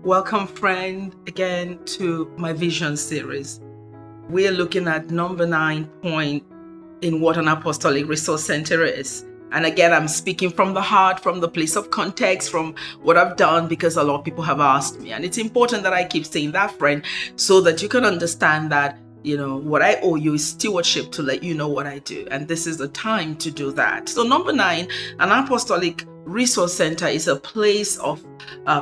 Welcome, friend, again to my vision series. We are looking at number 9 point in what an apostolic resource center is. And again, I'm speaking from the heart, from the place of context, from what I've done, because a lot of people have asked me. And it's important that I keep saying that, friend, so that you can understand that, what I owe you is stewardship to let you know what I do. And this is the time to do that. So number 9, an apostolic resource center is a place of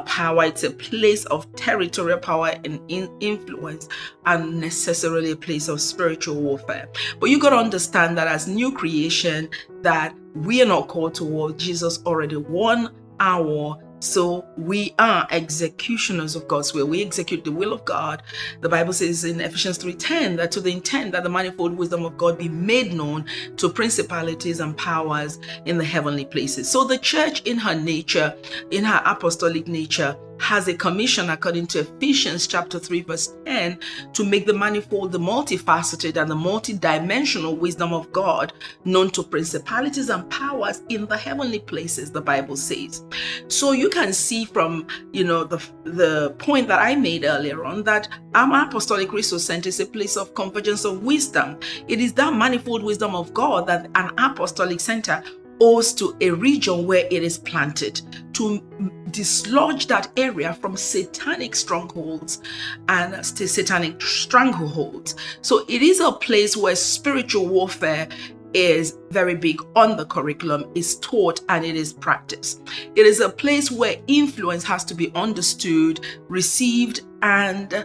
power. It's a place of territorial power and influence, and necessarily a place of spiritual warfare. But you got to understand that as new creation, that we are not called to war. Jesus already won our war. So we are executioners of God's will. We execute the will of God. The Bible says in Ephesians 3:10 that to the intent that the manifold wisdom of God be made known to principalities and powers in the heavenly places. So the church in her nature, in her apostolic nature, has a commission according to Ephesians chapter 3 verse 10 to make the manifold, the multifaceted and the multidimensional wisdom of God known to principalities and powers in the heavenly places, the Bible says. So you can see from the point that I made earlier on that our apostolic resource center is a place of convergence of wisdom. It is that manifold wisdom of God that an apostolic center owes to a region where it is planted, to dislodge that area from satanic strongholds and satanic strangleholds. So it is a place where spiritual warfare is very big on the curriculum, is taught, and it is practiced. It is a place where influence has to be understood, received, and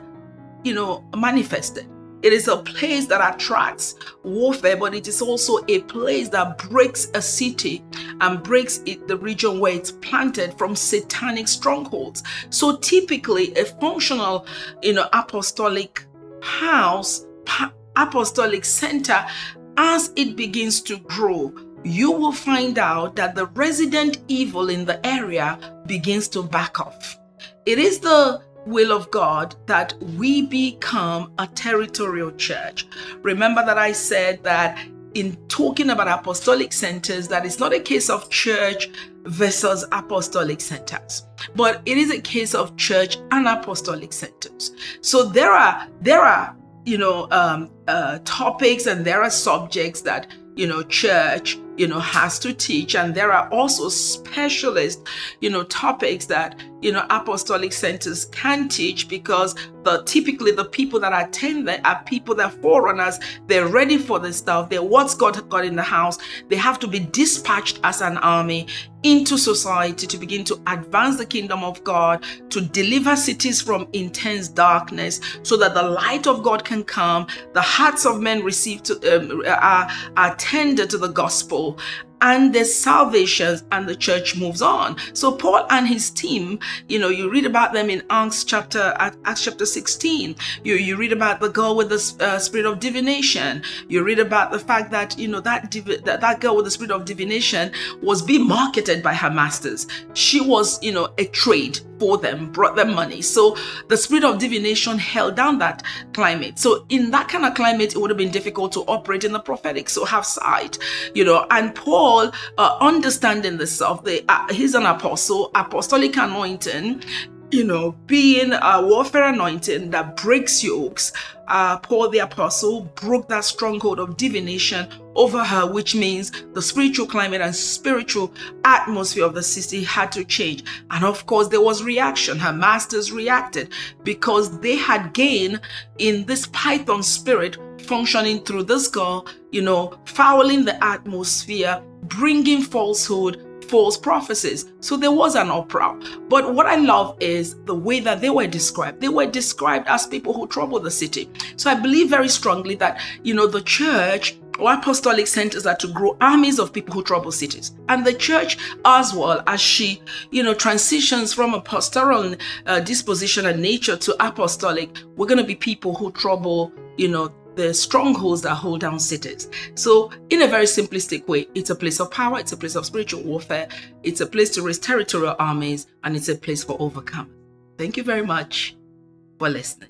manifested. It is a place that attracts warfare, but it is also a place that breaks a city and breaks the region where it's planted from satanic strongholds. So typically a functional, apostolic house, apostolic center, as it begins to grow, you will find out that the resident evil in the area begins to back off. It is the will of God that we become a territorial church. Remember that I said that in talking about apostolic centers, that it's not a case of church versus apostolic centers, but it is a case of church and apostolic centers. So there are topics and there are subjects that church has to teach, and there are also specialist topics that apostolic centers can teach, because typically the people that attend there are people that are forerunners. They're ready for this stuff. They're what's got in the house. They have to be dispatched as an army into society to begin to advance the kingdom of God, to deliver cities from intense darkness, so that the light of God can come, the hearts of men are tender to the gospel, and there's salvations, and the church moves on. So Paul and his team, you read about them in Acts chapter 16. You read about the girl with the spirit of divination. You read about the fact that that girl with the spirit of divination was being marketed by her masters. She was a trade for them, brought them money. So the spirit of divination held down that climate. So in that kind of climate, it would have been difficult to operate in the prophetic. So have sight, and Paul, understanding this stuff, he's an apostle, apostolic anointing, being a warfare anointing that breaks yokes. Paul the apostle broke that stronghold of divination over her, which means the spiritual climate and spiritual atmosphere of the city had to change. And of course, there was reaction. Her masters reacted because they had gained in this python spirit functioning through this girl, fouling the atmosphere, bringing falsehood, false prophecies. So there was an uproar. But what I love is the way that they were described. They were described as people who trouble the city. So I believe very strongly that, the church or apostolic centers are to grow armies of people who trouble cities. And the church, as well, as she, transitions from a pastoral disposition and nature to apostolic, we're going to be people who trouble, the strongholds that hold down cities. So in a very simplistic way, it's a place of power, it's a place of spiritual warfare, it's a place to raise territorial armies, and it's a place for overcomers. Thank you very much for listening.